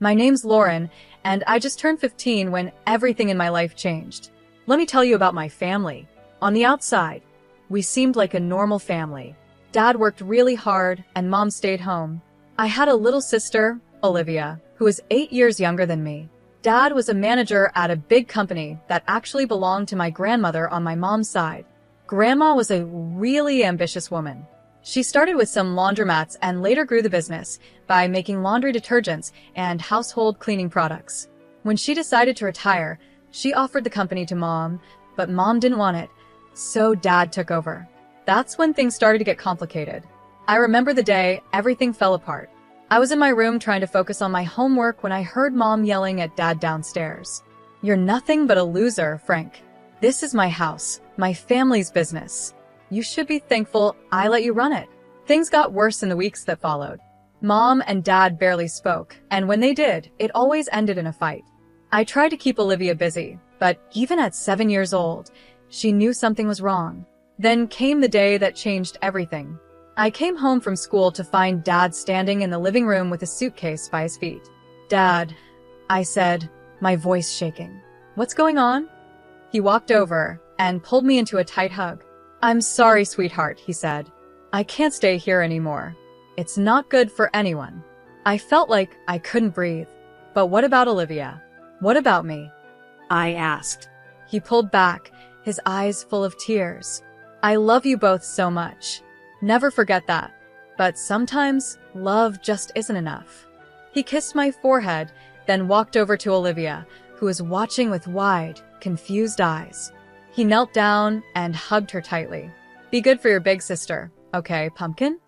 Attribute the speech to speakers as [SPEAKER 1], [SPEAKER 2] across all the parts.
[SPEAKER 1] My name's Lauren, and I just turned 15 when everything in my life changed. Let me tell you about my family. On the outside, we seemed like a normal family. Dad worked really hard, and Mom stayed home. I had a little sister, Olivia, who was 8 years younger than me. Dad was a manager at a big company that actually belonged to my grandmother on my mom's side. Grandma was a really ambitious woman. She started with some laundromats and later grew the business by making laundry detergents and household cleaning products. When she decided to retire, she offered the company to Mom, but Mom didn't want it, so Dad took over. That's when things started to get complicated. I remember the day everything fell apart. I was in my room trying to focus on my homework when I heard Mom yelling at Dad downstairs. "You're nothing but a loser, Frank. This is my house, my family's business. You should be thankful I let you run it." Things got worse in the weeks that followed. Mom and Dad barely spoke, and when they did, it always ended in a fight. I tried to keep Olivia busy, but even at 7 years old, she knew something was wrong. Then came the day that changed everything. I came home from school to find Dad standing in the living room with a suitcase by his feet. "Dad," I said, my voice shaking. "What's going on?" He walked over and pulled me into a tight hug. "I'm sorry, sweetheart," he said. "I can't stay here anymore. It's not good for anyone." I felt like I couldn't breathe. "But what about Olivia? What about me?" I asked. He pulled back, his eyes full of tears. "I love you both so much. Never forget that. But sometimes love just isn't enough." He kissed my forehead, then walked over to Olivia, who was watching with wide, confused eyes. He knelt down and hugged her tightly. "Be good for your big sister, okay, pumpkin?"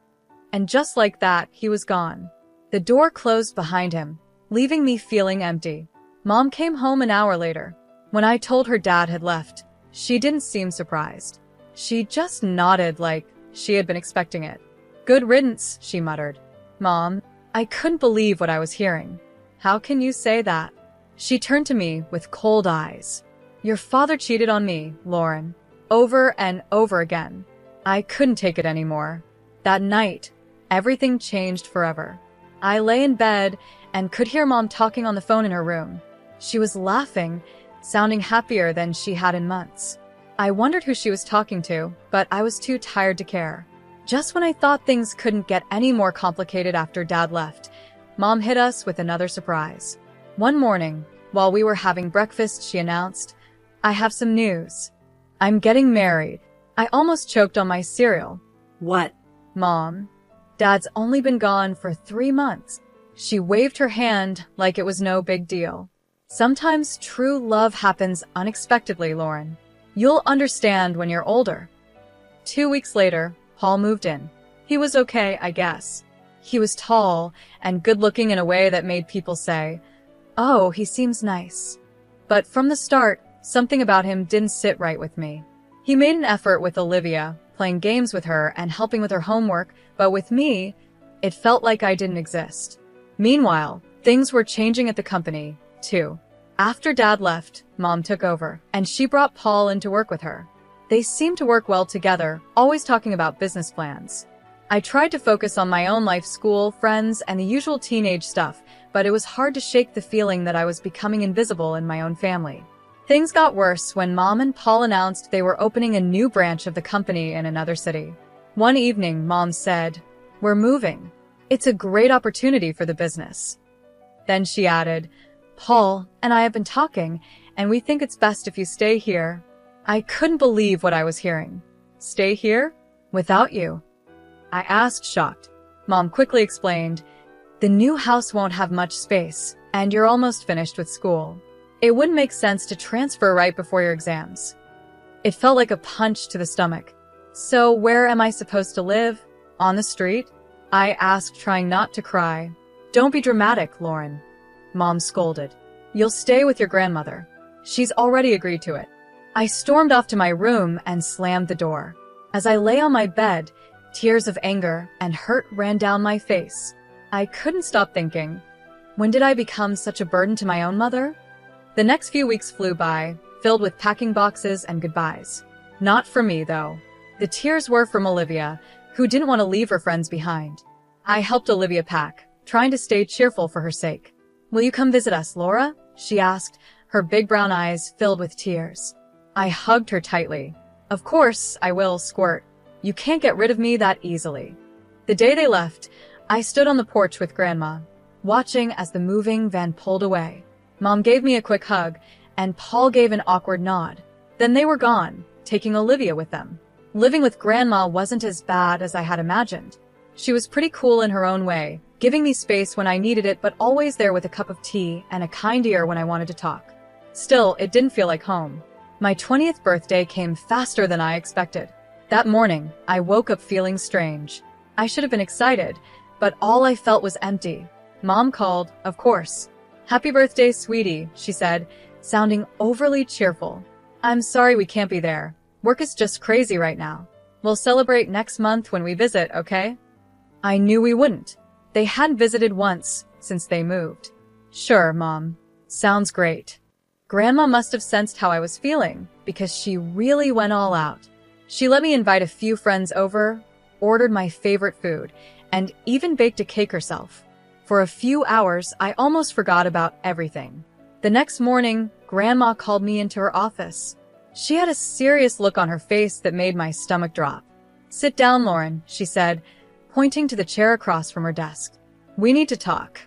[SPEAKER 1] And just like that, he was gone. The door closed behind him, leaving me feeling empty. Mom came home an hour later. When I told her Dad had left, she didn't seem surprised. She just nodded like she had been expecting it. "Good riddance," she muttered. "Mom," I couldn't believe what I was hearing. "How can you say that?" She turned to me with cold eyes. "Your father cheated on me, Lauren, over and over again." I couldn't take it anymore. That night, everything changed forever. I lay in bed and could hear Mom talking on the phone in her room. She was laughing, sounding happier than she had in months. I wondered who she was talking to, but I was too tired to care. Just when I thought things couldn't get any more complicated after Dad left, Mom hit us with another surprise. One morning, while we were having breakfast, she announced, "I have some news. I'm getting married." I almost choked on my cereal. "What?" "Mom, Dad's only been gone for 3 months. She waved her hand like it was no big deal. "Sometimes true love happens unexpectedly, Lauren. You'll understand when you're older." 2 weeks later, Paul moved in. He was okay, I guess. He was tall and good-looking in a way that made people say, "Oh, he seems nice." But from the start, something about him didn't sit right with me. He made an effort with Olivia, playing games with her and helping with her homework, but with me, it felt like I didn't exist. Meanwhile, things were changing at the company, too. After Dad left, Mom took over, and she brought Paul in to work with her. They seemed to work well together, always talking about business plans. I tried to focus on my own life, school, friends, and the usual teenage stuff, but it was hard to shake the feeling that I was becoming invisible in my own family. Things got worse when Mom and Paul announced they were opening a new branch of the company in another city. One evening, Mom said, "We're moving. It's a great opportunity for the business." Then she added, "Paul and I have been talking, and we think it's best if you stay here." I couldn't believe what I was hearing. "Stay here? Without you?" I asked, shocked. Mom quickly explained, "The new house won't have much space, and you're almost finished with school. It wouldn't make sense to transfer right before your exams." It felt like a punch to the stomach. "So where am I supposed to live? On the street?" I asked, trying not to cry. "Don't be dramatic, Lauren," Mom scolded. "You'll stay with your grandmother. She's already agreed to it." I stormed off to my room and slammed the door. As I lay on my bed, tears of anger and hurt ran down my face. I couldn't stop thinking, when did I become such a burden to my own mother? The next few weeks flew by, filled with packing boxes and goodbyes. Not for me, though. The tears were from Olivia, who didn't want to leave her friends behind. I helped Olivia pack, trying to stay cheerful for her sake. Will you come visit us, Laura? She asked, her big brown eyes filled with tears. I hugged her tightly. Of course I will, Squirt. You can't get rid of me that easily. The day they left, I stood on the porch with Grandma, watching as the moving van pulled away. Mom gave me a quick hug, and Paul gave an awkward nod. Then they were gone, taking Olivia with them. Living with Grandma wasn't as bad as I had imagined. She was pretty cool in her own way, giving me space when I needed it but always there with a cup of tea and a kind ear when I wanted to talk. Still, it didn't feel like home. My 20th birthday came faster than I expected. That morning, I woke up feeling strange. I should have been excited, but all I felt was empty. Mom called, of course. Happy birthday, sweetie, she said, sounding overly cheerful. I'm sorry we can't be there. Work is just crazy right now. We'll celebrate next month when we visit, okay? I knew we wouldn't. They hadn't visited once since they moved. Sure, Mom. Sounds great. Grandma must have sensed how I was feeling because she really went all out. She let me invite a few friends over, ordered my favorite food, and even baked a cake herself. For a few hours, I almost forgot about everything. The next morning, Grandma called me into her office. She had a serious look on her face that made my stomach drop. Sit down, Lauren, she said, pointing to the chair across from her desk. We need to talk.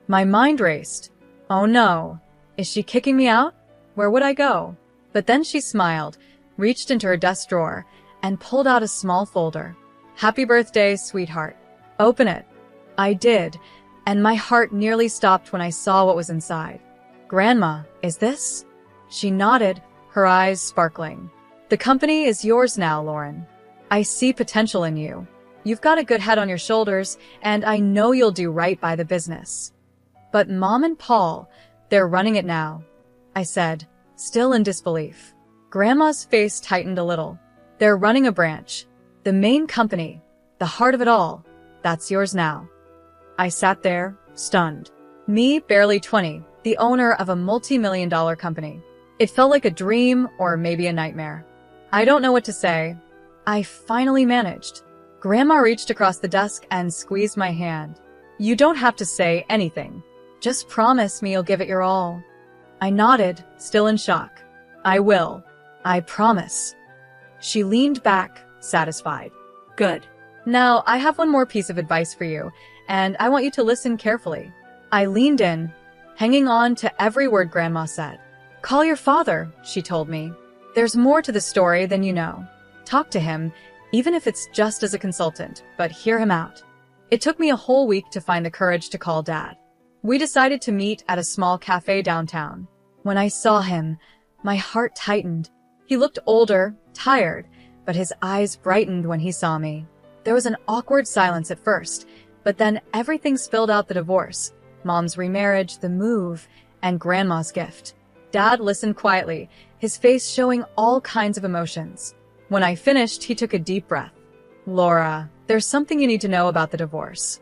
[SPEAKER 1] My mind raced. Oh no. Is she kicking me out? Where would I go? But then she smiled, reached into her desk drawer, and pulled out a small folder. Happy birthday, sweetheart. Open it. I did, and my heart nearly stopped when I saw what was inside. Grandma, is this? She nodded, her eyes sparkling. The company is yours now, Lauren. I see potential in you. You've got a good head on your shoulders, and I know you'll do right by the business. But Mom and Paul, they're running it now, I said, still in disbelief. Grandma's face tightened a little. They're running a branch. The main company, the heart of it all, that's yours now. I sat there, stunned. Me, barely 20, the owner of a multi-million-dollar company. It felt like a dream or maybe a nightmare. I don't know what to say. I finally managed. Grandma reached across the desk and squeezed my hand. You don't have to say anything. Just promise me you'll give it your all. I nodded, still in shock. I will. I promise. She leaned back, satisfied. Good. Now, I have one more piece of advice for you, and I want you to listen carefully. I leaned in, hanging on to every word Grandma said. Call your father, she told me. There's more to the story than you know. Talk to him, even if it's just as a consultant, but hear him out. It took me a whole week to find the courage to call Dad. We decided to meet at a small cafe downtown. When I saw him, my heart tightened. He looked older, tired, but his eyes brightened when he saw me. There was an awkward silence at first, but then everything spilled out: the divorce, Mom's remarriage, the move, and Grandma's gift. Dad listened quietly, his face showing all kinds of emotions. When I finished, he took a deep breath. Laura, there's something you need to know about the divorce.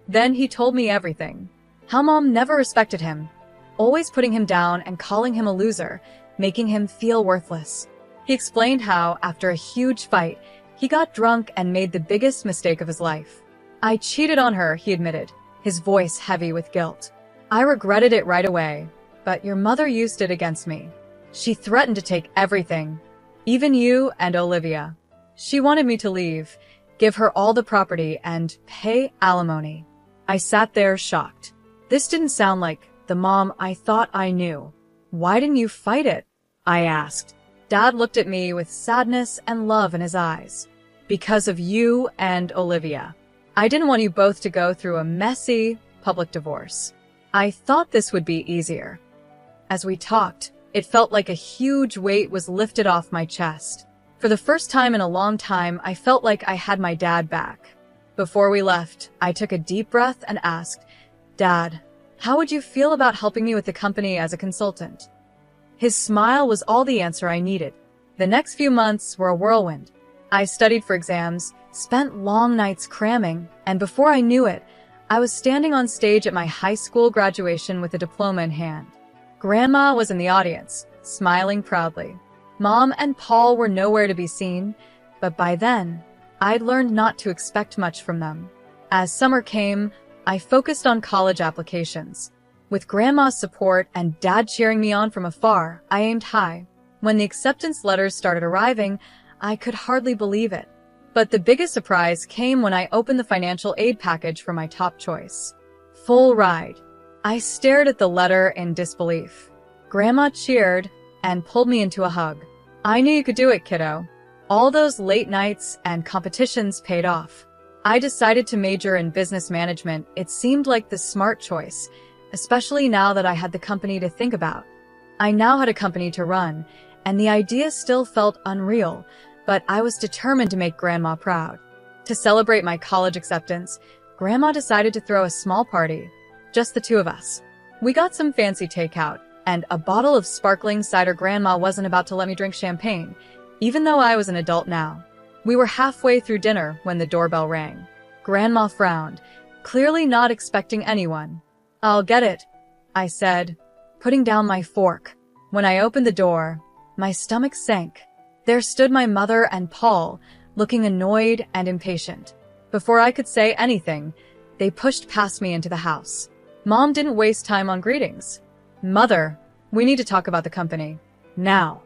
[SPEAKER 1] Then he told me everything. How Mom never respected him, always putting him down and calling him a loser, making him feel worthless. He explained how, after a huge fight, he got drunk and made the biggest mistake of his life. I cheated on her, he admitted, his voice heavy with guilt. I regretted it right away, but your mother used it against me. She threatened to take everything, even you and Olivia. She wanted me to leave, give her all the property, and pay alimony. I sat there shocked. This didn't sound like the Mom I thought I knew. Why didn't you fight it? I asked. Dad looked at me with sadness and love in his eyes. Because of you and Olivia. I didn't want you both to go through a messy, public divorce. I thought this would be easier. As we talked, it felt like a huge weight was lifted off my chest. For the first time in a long time, I felt like I had my dad back. Before we left, I took a deep breath and asked, Dad, how would you feel about helping me with the company as a consultant? His smile was all the answer I needed. The next few months were a whirlwind. I studied for exams, spent long nights cramming, and before I knew it, I was standing on stage at my high school graduation with a diploma in hand. Grandma was in the audience, smiling proudly. Mom and Paul were nowhere to be seen, but by then, I'd learned not to expect much from them. As summer came, I focused on college applications. With Grandma's support and Dad cheering me on from afar, I aimed high. When the acceptance letters started arriving, I could hardly believe it. But the biggest surprise came when I opened the financial aid package for my top choice. Full ride. I stared at the letter in disbelief. Grandma cheered and pulled me into a hug. I knew you could do it, kiddo. All those late nights and competitions paid off. I decided to major in business management. It seemed like the smart choice, especially now that I had the company to think about. I now had a company to run, and the idea still felt unreal, but I was determined to make Grandma proud. To celebrate my college acceptance, Grandma decided to throw a small party, just the two of us. We got some fancy takeout, and a bottle of sparkling cider. Grandma wasn't about to let me drink champagne, even though I was an adult now. We were halfway through dinner when the doorbell rang. Grandma frowned, clearly not expecting anyone. "I'll get it," I said, putting down my fork. When I opened the door, my stomach sank. There stood my mother and Paul, looking annoyed and impatient. Before I could say anything, they pushed past me into the house. Mom didn't waste time on greetings. "Mother, we need to talk about the company. Now."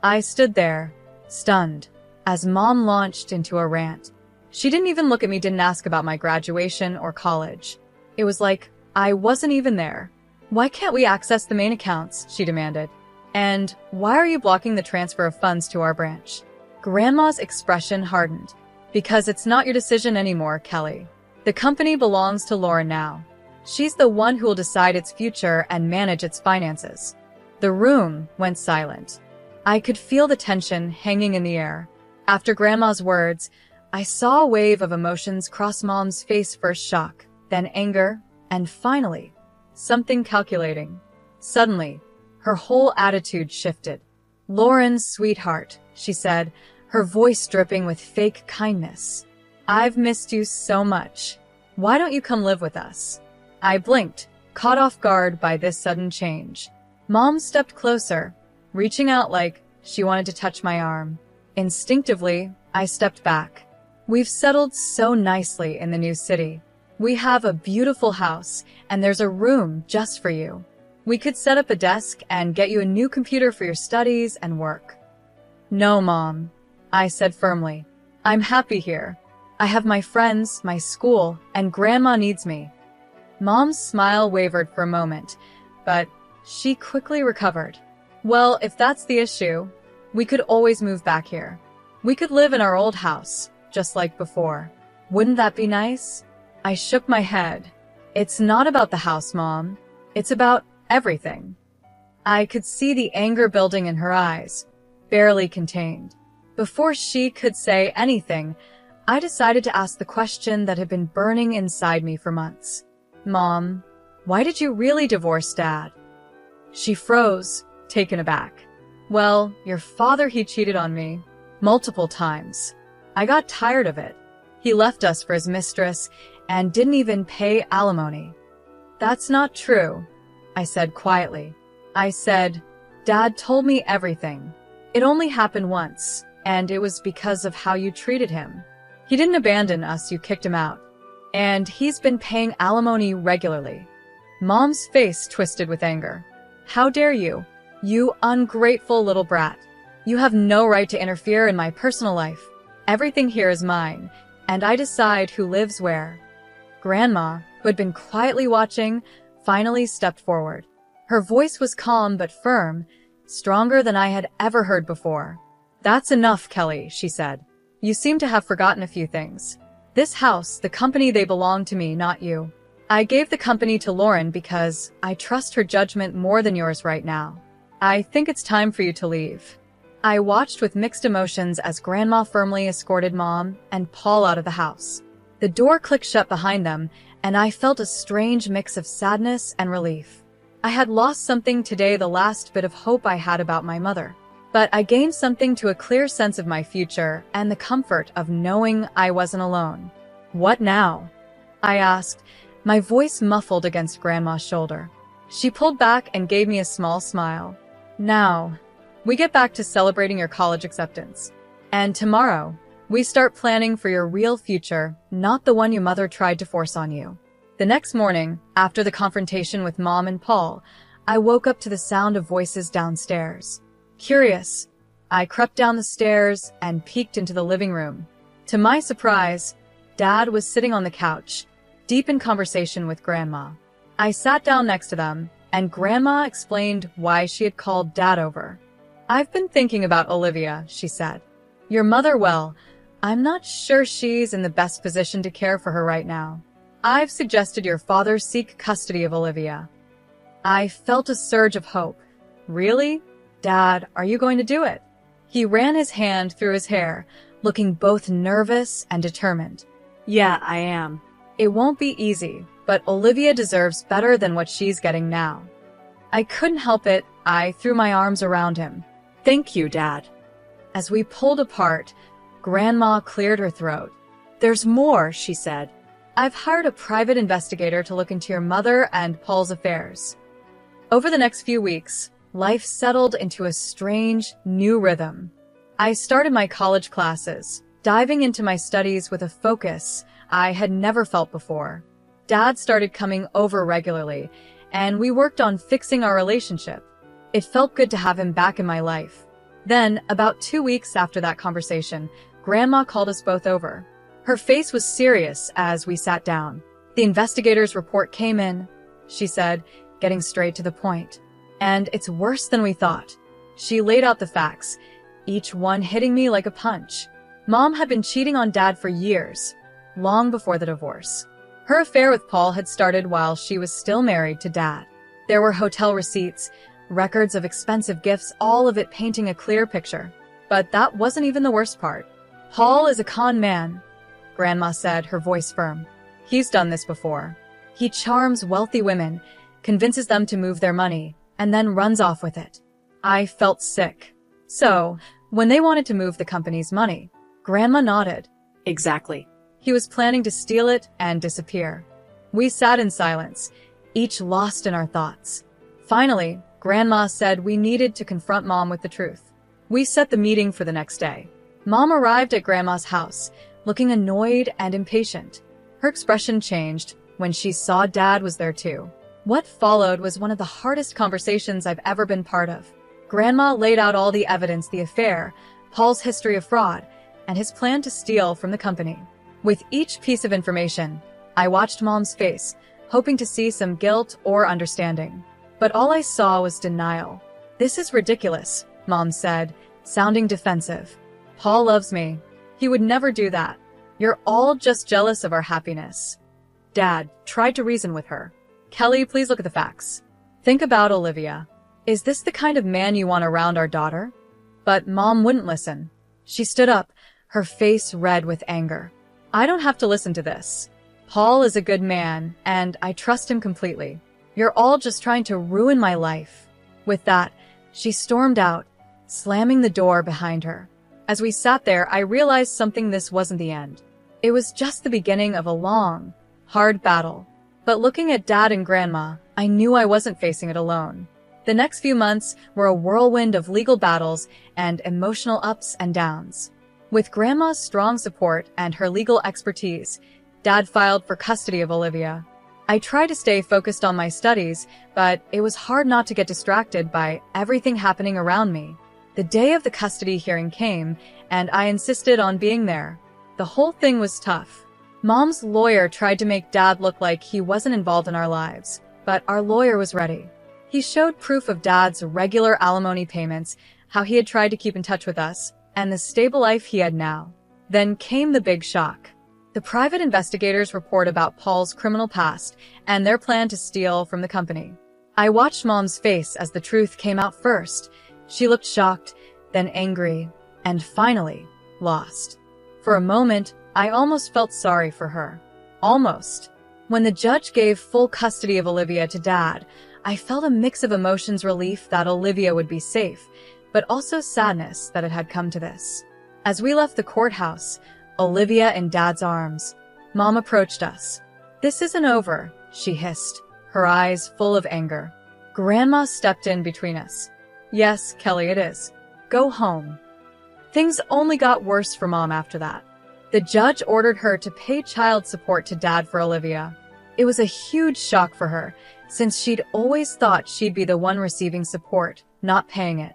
[SPEAKER 1] I stood there, stunned, as Mom launched into a rant. She didn't even look at me, didn't ask about my graduation or college. It was like I wasn't even there. "Why can't we access the main accounts?" she demanded. "And why are you blocking the transfer of funds to our branch?" Grandma's expression hardened. "Because it's not your decision anymore, Kelly. The company belongs to Lauren now. She's the one who will decide its future and manage its finances." The room went silent. I could feel the tension hanging in the air. After Grandma's words, I saw a wave of emotions cross Mom's face. First shock, then anger, and finally, something calculating. Suddenly, her whole attitude shifted. "Lauren, sweetheart," she said, her voice dripping with fake kindness. "I've missed you so much. Why don't you come live with us?" I blinked, caught off guard by this sudden change. Mom stepped closer, reaching out like she wanted to touch my arm. Instinctively, I stepped back. "We've settled so nicely in the new city. We have a beautiful house, and there's a room just for you. We could set up a desk and get you a new computer for your studies and work." "No, Mom," I said firmly. "I'm happy here. I have my friends, my school, and Grandma needs me." Mom's smile wavered for a moment, but she quickly recovered. "Well, if that's the issue, we could always move back here. We could live in our old house, just like before. Wouldn't that be nice?" I shook my head. "It's not about the house, Mom. It's about everything." I could see the anger building in her eyes, barely contained. Before she could say anything, I decided to ask the question that had been burning inside me for months. "Mom, why did you really divorce Dad?" She froze, taken aback. "Well, your father, he cheated on me. Multiple times. I got tired of it. He left us for his mistress and didn't even pay alimony." "That's not true," I said quietly. I said, "Dad told me everything. It only happened once, and it was because of how you treated him. He didn't abandon us, you kicked him out. And he's been paying alimony regularly." Mom's face twisted with anger. "How dare you? You ungrateful little brat. You have no right to interfere in my personal life. Everything here is mine, and I decide who lives where." Grandma, who had been quietly watching, finally stepped forward. Her voice was calm but firm, stronger than I had ever heard before. "That's enough, Kelly," she said. "You seem to have forgotten a few things. This house, the company, they belong to me, not you. I gave the company to Lauren because I trust her judgment more than yours right now. I think it's time for you to leave." I watched with mixed emotions as Grandma firmly escorted Mom and Paul out of the house. The door clicked shut behind them, and I felt a strange mix of sadness and relief. I had lost something today, the last bit of hope I had about my mother. But I gained something, to a clear sense of my future and the comfort of knowing I wasn't alone. "What now?" I asked, my voice muffled against Grandma's shoulder. She pulled back and gave me a small smile. "Now, we get back to celebrating your college acceptance. And tomorrow, we start planning for your real future, not the one your mother tried to force on you." The next morning, after the confrontation with Mom and Paul, I woke up to the sound of voices downstairs. Curious, I crept down the stairs and peeked into the living room. To my surprise, Dad was sitting on the couch, deep in conversation with Grandma. I sat down next to them, and Grandma explained why she had called Dad over. "I've been thinking about Olivia," she said. "Your mother, well, I'm not sure she's in the best position to care for her right now. I've suggested your father seek custody of Olivia." I felt a surge of hope. "Really? Dad, are you going to do it?" He ran his hand through his hair, looking both nervous and determined. "Yeah, I am. It won't be easy, but Olivia deserves better than what she's getting now." I couldn't help it. I threw my arms around him. "Thank you, Dad." As we pulled apart, Grandma cleared her throat. "There's more," she said. "I've hired a private investigator to look into your mother and Paul's affairs." Over the next few weeks, life settled into a strange, new rhythm. I started my college classes, diving into my studies with a focus I had never felt before. Dad started coming over regularly, and we worked on fixing our relationship. It felt good to have him back in my life. Then, about 2 weeks after that conversation, Grandma called us both over. Her face was serious as we sat down. "The investigator's report came in," she said, getting straight to the point. "And it's worse than we thought." She laid out the facts, each one hitting me like a punch. Mom had been cheating on Dad for years, long before the divorce. Her affair with Paul had started while she was still married to Dad. There were hotel receipts, records of expensive gifts, all of it painting a clear picture. But that wasn't even the worst part. "Paul is a con man," Grandma said, her voice firm. "He's done this before. He charms wealthy women, convinces them to move their money, and then runs off with it." I felt sick. "So, when they wanted to move the company's money," Grandma nodded. "Exactly. He was planning to steal it and disappear." We sat in silence, each lost in our thoughts. Finally, Grandma said we needed to confront Mom with the truth. We set the meeting for the next day. Mom arrived at Grandma's house, looking annoyed and impatient. Her expression changed when she saw Dad was there too. What followed was one of the hardest conversations I've ever been part of. Grandma laid out all the evidence, the affair, Paul's history of fraud, and his plan to steal from the company. With each piece of information, I watched Mom's face, hoping to see some guilt or understanding. But all I saw was denial. "This is ridiculous," Mom said, sounding defensive. "Paul loves me. He would never do that. You're all just jealous of our happiness." Dad tried to reason with her. "Kelly, please look at the facts. Think about Olivia. Is this the kind of man you want around our daughter?" But Mom wouldn't listen. She stood up, her face red with anger. "I don't have to listen to this. Paul is a good man, and I trust him completely. You're all just trying to ruin my life." With that, she stormed out, slamming the door behind her. As we sat there, I realized something: this wasn't the end. It was just the beginning of a long, hard battle. But looking at Dad and Grandma, I knew I wasn't facing it alone. The next few months were a whirlwind of legal battles and emotional ups and downs. With Grandma's strong support and her legal expertise, Dad filed for custody of Olivia. I tried to stay focused on my studies, but it was hard not to get distracted by everything happening around me. The day of the custody hearing came, and I insisted on being there. The whole thing was tough. Mom's lawyer tried to make Dad look like he wasn't involved in our lives, but our lawyer was ready. He showed proof of Dad's regular alimony payments, how he had tried to keep in touch with us, and the stable life he had now. Then came the big shock. The private investigators' report about Paul's criminal past and their plan to steal from the company. I watched Mom's face as the truth came out first. She looked shocked, then angry, and finally lost. For a moment, I almost felt sorry for her. Almost. When the judge gave full custody of Olivia to Dad, I felt a mix of emotions: relief that Olivia would be safe, but also sadness that it had come to this. As we left the courthouse, Olivia in Dad's arms, Mom approached us. "This isn't over," she hissed, her eyes full of anger. Grandma stepped in between us. "Yes, Kelly, it is. Go home." Things only got worse for Mom after that. The judge ordered her to pay child support to Dad for Olivia. It was a huge shock for her, since she'd always thought she'd be the one receiving support, not paying it.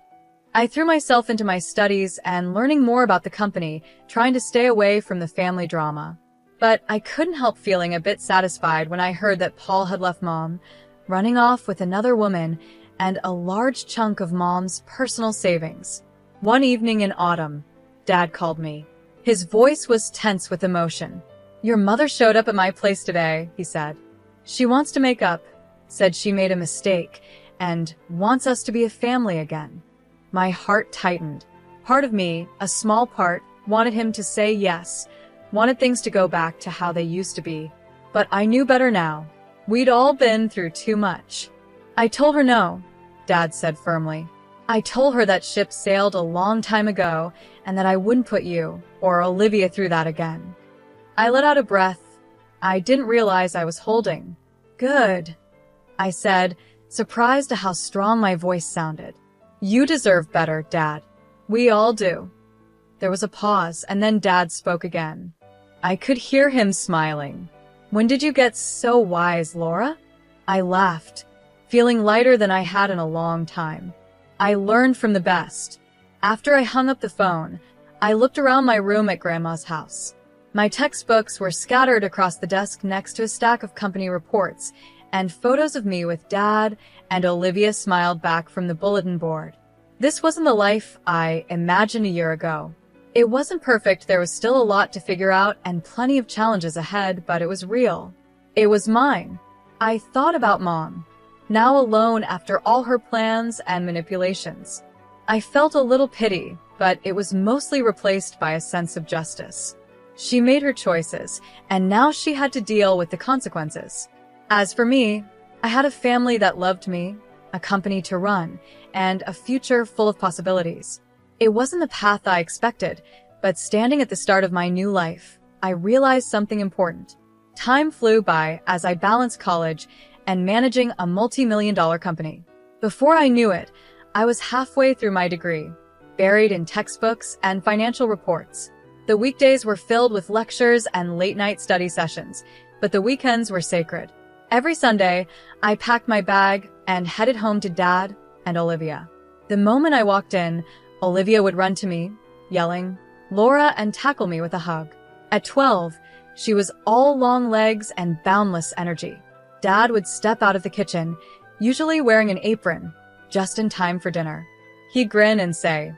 [SPEAKER 1] I threw myself into my studies and learning more about the company, trying to stay away from the family drama. But I couldn't help feeling a bit satisfied when I heard that Paul had left Mom, running off with another woman and a large chunk of Mom's personal savings. One evening in autumn, Dad called me. His voice was tense with emotion. "Your mother showed up at my place today," he said. "She wants to make up, said she made a mistake, and wants us to be a family again." My heart tightened. Part of me, a small part, wanted him to say yes, wanted things to go back to how they used to be. But I knew better now. We'd all been through too much. "I told her no," Dad said firmly. "I told her that ship sailed a long time ago and that I wouldn't put you or Olivia through that again." I let out a breath. I didn't realize I was holding. "Good," I said, surprised at how strong my voice sounded. "You deserve better, Dad. We all do." There was a pause, and then Dad spoke again. I could hear him smiling. "When did you get so wise, Laura?" I laughed, feeling lighter than I had in a long time. "I learned from the best." After I hung up the phone, I looked around my room at Grandma's house. My textbooks were scattered across the desk next to a stack of company reports, and photos of me with Dad and Olivia smiled back from the bulletin board. This wasn't the life I imagined a year ago. It wasn't perfect, there was still a lot to figure out and plenty of challenges ahead, but it was real. It was mine. I thought about Mom, now alone after all her plans and manipulations. I felt a little pity, but it was mostly replaced by a sense of justice. She made her choices, and now she had to deal with the consequences. As for me, I had a family that loved me, a company to run, and a future full of possibilities. It wasn't the path I expected, but standing at the start of my new life, I realized something important. Time flew by as I balanced college and managing a multi-million-dollar company. Before I knew it, I was halfway through my degree, buried in textbooks and financial reports. The weekdays were filled with lectures and late-night study sessions, but the weekends were sacred. Every Sunday, I packed my bag and headed home to Dad and Olivia. The moment I walked in, Olivia would run to me, yelling, "Laura," and tackle me with a hug. At 12, she was all long legs and boundless energy. Dad would step out of the kitchen, usually wearing an apron, just in time for dinner. He'd grin and say,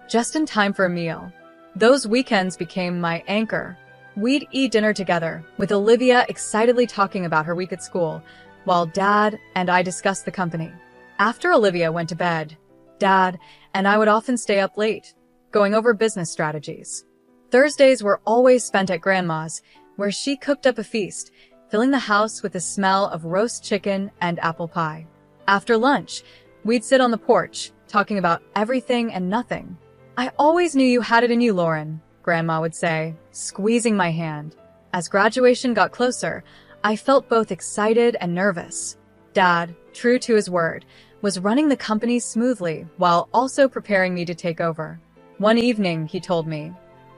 [SPEAKER 1] "Just in time for a meal." Those weekends became my anchor. We'd eat dinner together, with Olivia excitedly talking about her week at school, while Dad and I discussed the company. After Olivia went to bed, Dad and I would often stay up late, going over business strategies. Thursdays were always spent at Grandma's, where she cooked up a feast, filling the house with the smell of roast chicken and apple pie. After lunch, we'd sit on the porch, talking about everything and nothing. "I always knew you had it in you, Lauren," Grandma would say, squeezing my hand. As graduation got closer, I felt both excited and nervous. Dad, true to his word, was running the company smoothly while also preparing me to take over. One evening, he told me,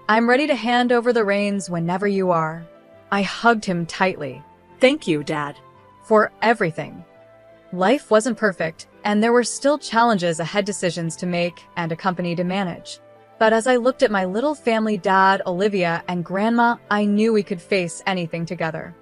[SPEAKER 1] "I'm ready to hand over the reins whenever you are." I hugged him tightly.
[SPEAKER 2] "Thank you, Dad."
[SPEAKER 1] For everything. Life wasn't perfect, and there were still challenges ahead, decisions to make, and a company to manage. But as I looked at my little family, Dad, Olivia, and Grandma, I knew we could face anything together.